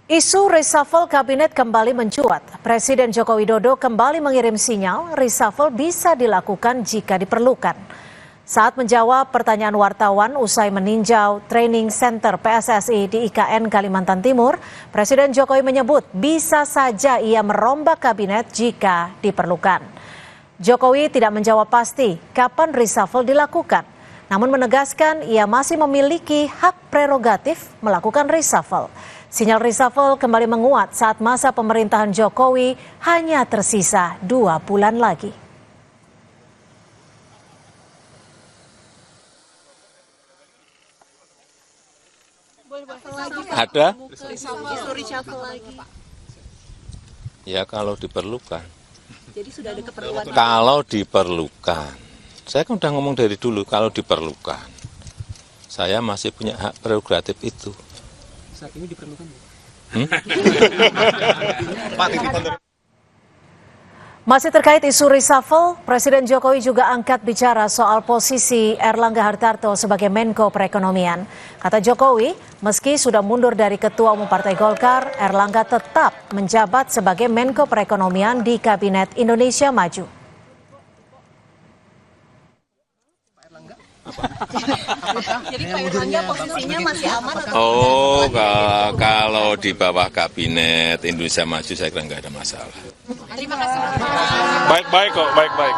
Isu reshuffle kabinet kembali mencuat. Presiden Joko Widodo kembali mengirim sinyal reshuffle bisa dilakukan jika diperlukan. Saat menjawab pertanyaan wartawan usai meninjau training center PSSI di IKN Kalimantan Timur, Presiden Jokowi menyebut bisa saja ia merombak kabinet jika diperlukan. Jokowi tidak menjawab pasti kapan reshuffle dilakukan, namun menegaskan ia masih memiliki hak prerogatif melakukan reshuffle. Sinyal reshuffle kembali menguat saat masa pemerintahan Jokowi hanya tersisa 2 bulan lagi. Ada? Ya kalau diperlukan. Jadi sudah ada keperluan. Kalau diperlukan. Saya kan udah ngomong dari dulu kalau diperlukan. Saya masih punya hak prerogatif itu. Saat ini diperlukan. Masih terkait isu reshuffle, Presiden Jokowi juga angkat bicara soal posisi Erlangga Hartarto sebagai Menko Perekonomian. Kata Jokowi, meski sudah mundur dari Ketua Umum Partai Golkar, Erlangga tetap menjabat sebagai Menko Perekonomian di Kabinet Indonesia Maju. Jadi Pak Erlangga posisinya masih aman atau Oh, kalau di bawah Kabinet Indonesia Maju saya kira nggak ada masalah. Terima kasih. Baik-baik kok, baik-baik.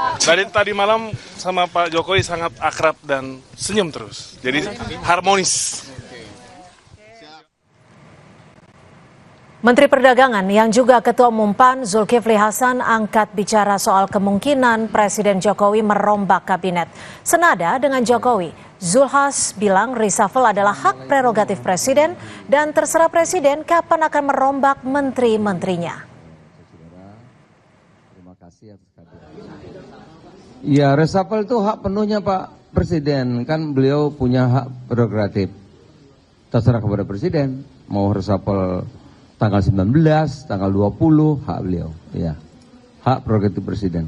Tadi malam sama Pak Jokowi sangat akrab dan senyum terus. Jadi harmonis. Menteri Perdagangan yang juga Ketua Umum PAN Zulkifli Hasan angkat bicara soal kemungkinan Presiden Jokowi merombak kabinet. Senada dengan Jokowi, Zulhas bilang reshuffle adalah hak prerogatif Presiden dan terserah Presiden kapan akan merombak menteri-menterinya. Terima kasih atas kehadiran. Ya, reshuffle itu hak penuhnya Pak Presiden, kan beliau punya hak prerogatif. Terserah kepada Presiden mau reshuffle tanggal 19, tanggal 20, hak beliau. Ya, hak prerogatif Presiden.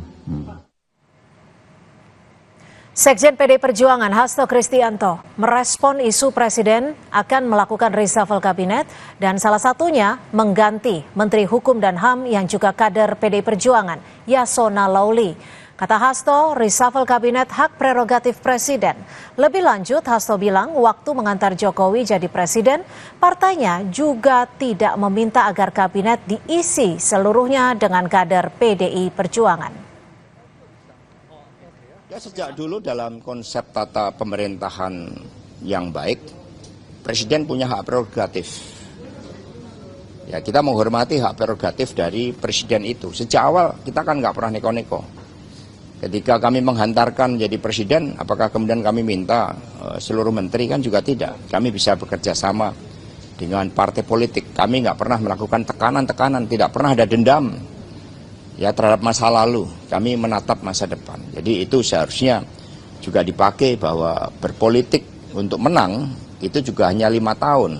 Sekjen PDI Perjuangan Hasto Kristianto merespon isu Presiden akan melakukan reshuffle kabinet dan salah satunya mengganti Menteri Hukum dan HAM yang juga kader PDI Perjuangan, Yasona Lauli. Kata Hasto, reshuffle kabinet hak prerogatif Presiden. Lebih lanjut, Hasto bilang waktu mengantar Jokowi jadi Presiden, partainya juga tidak meminta agar kabinet diisi seluruhnya dengan kader PDI Perjuangan. Ya, sejak dulu dalam konsep tata pemerintahan yang baik, Presiden punya hak prerogatif. Ya, kita menghormati hak prerogatif dari Presiden itu. Sejak awal kita kan nggak pernah neko-neko. Ketika kami menghantarkan jadi Presiden, apakah kemudian kami minta seluruh menteri? Kan juga tidak. Kami bisa bekerja sama dengan partai politik. Kami nggak pernah melakukan tekanan-tekanan, tidak pernah ada dendam ya terhadap masa lalu. Kami menatap masa depan. Jadi itu seharusnya juga dipakai bahwa berpolitik untuk menang itu juga hanya 5 tahun.